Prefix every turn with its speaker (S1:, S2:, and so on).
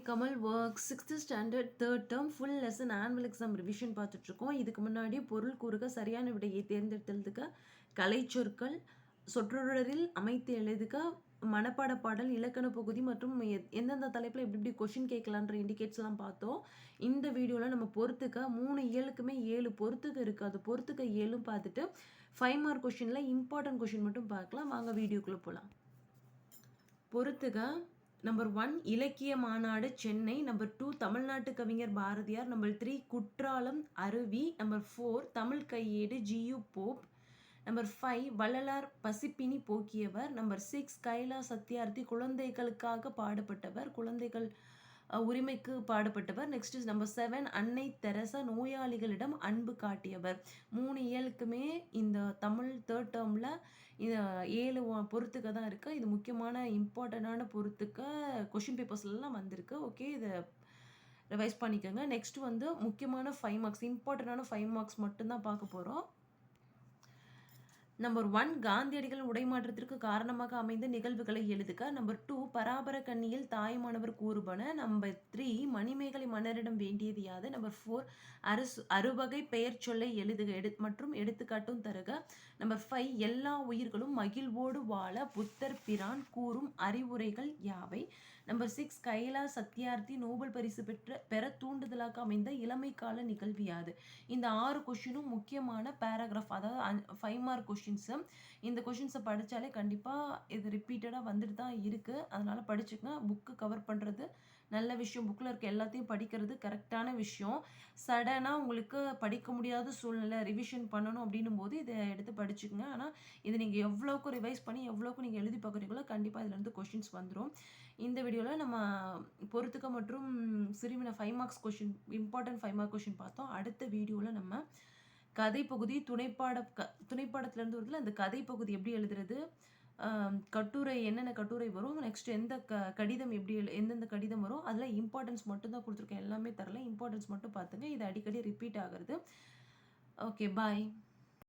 S1: Kamal work 6th standard 3rd term full lesson annual exam revision பார்த்துட்ருக்கோம். இதுக்கு முன்னாடி பொருள் கூறுக சரியான விடையை தேர்ந்தெடுத்ததுக்கு கலைச்சொற்கள் சொற்றொடரில் அமைத்து எழுதுக மனப்பாட பாடல் இலக்கண பகுதி மற்றும் எந்தெந்த தலைப்பில் எப்படி எப்படி கொஷின் கேட்கலான்ற இண்டிகேட்ஸ்லாம் பார்த்தோம். இந்த வீடியோவில் நம்ம பொறுத்துக்க 3 இயலுக்குமே 7 பொறுத்துக்க இருக்குது. அது பொறுத்துக்க 7ம் பார்த்துட்டு 5 மார்க் கொஷினில் இம்பார்ட்டன்ட் கொஷின் மட்டும் பார்க்கலாம். வாங்க வீடியோக்குள்ளே போகலாம். பொறுத்துக நம்பர் 1 இலக்கிய மாநாடு சென்னை, நம்பர் 2 தமிழ்நாட்டு கவிஞர் பாரதியார், நம்பர் 3 குற்றாலம் அருவி, நம்பர் 4 தமிழ் கையேடு ஜியு போப், நம்பர் 5 வள்ளலார் பசிப்பினி போக்கியவர், நம்பர் 6 கைலா சத்யார்த்தி குழந்தைகளுக்காக பாடுபட்டவர், குழந்தைகள் உரிமைக்கு பாடுபட்டவர். நெக்ஸ்ட் நம்பர் 7 அன்னை தெரசா நோயாளிகளிடம் அன்பு காட்டியவர். 3 இயலுக்குமே இந்த தமிழ் 3rd டேர்மில் 7 பொறுத்துக்க தான் இருக்குது. இது முக்கியமான இம்பார்ட்டண்டான பொறுத்துக்க கொஷின் பேப்பர்ஸ்லாம் வந்திருக்கு. ஓகே, இதை ரிவைஸ் பண்ணிக்கோங்க. நெக்ஸ்ட் வந்து முக்கியமான 5 மார்க்ஸ் இம்பார்ட்டண்டான 5 மார்க்ஸ் மட்டும்தான் பார்க்க போகிறோம். நம்பர் 1 காந்தியடிகள் உடைமாற்றத்திற்கு காரணமாக அமைந்த நிகழ்வுகளை எழுதுக. நம்பர் 2 பராபர கண்ணியில் தாய்மானவர் கூறுபன. நம்பர் 3 மணிமேகலை மன்னரிடம் வேண்டியது யாது. நம்பர் 4 அறுவகை பெயர் சொல்லை எழுதுக மற்றும் எடுத்துக்காட்டும் தருக. நம்பர் 5 எல்லா உயிர்களும் மகிழ்வோடு வாழ புத்தர் பிரான் கூறும் அறிவுரைகள் யாவை. நம்பர் 6 கைலா சத்யார்த்தி நோபல் பரிசு பெற தூண்டுதலாக அமைந்த இளமை கால நிகழ்வு யாது. இந்த 6 கொஷினும் முக்கியமான பேராகிராஃப், அதாவது 5 மார்க் கொஷின்ஸு. இந்த கொஷின்ஸை படித்தாலே கண்டிப்பாக இது ரிப்பீட்டடாக வந்துட்டு தான் இருக்குது. அதனால் படிச்சுக்கங்க. புக்கு கவர் பண்ணுறது நல்ல விஷயம். புக்கில் இருக்க எல்லாத்தையும் படிக்கிறது கரெக்டான விஷயம். சடனாக உங்களுக்கு படிக்க முடியாத சூழ்நிலை, ரிவிஷன் பண்ணணும் அப்படின்னும் போது இதை எடுத்து படிச்சுக்கங்க. ஆனால் இது நீங்கள் எவ்வளோக்கும் ரிவைஸ் பண்ணி எவ்வளோக்கும் நீங்கள் எழுதி பார்க்குறீங்களோ கண்டிப்பாக இதுலேருந்து கொஷின்ஸ் வந்துடும். இந்த வீடியோவில் நம்ம பொறுத்துக்க மற்றும் சிறுவின 5 marks question important 5 mark question பார்த்தோம். அடுத்த வீடியோவில் நம்ம கதை பகுதி துணைப்பாடத்துலேருந்து வருதுல அந்த கதை பகுதி எப்படி எழுதுறது, கட்டுரை என்னென்ன கட்டுரை வரும், நெக்ஸ்ட் எந்த கடிதம் எப்படி எந்தெந்த கடிதம் வரும், அதில் இம்பார்ட்டன்ஸ் மட்டும் தான் கொடுத்துருக்கேன். எல்லாமே தரல, இம்பார்ட்டன்ஸ் மட்டும் பார்த்துங்க. இது அடிக்கடி ரிப்பீட் ஆகிறது. ஓகே, பாய்.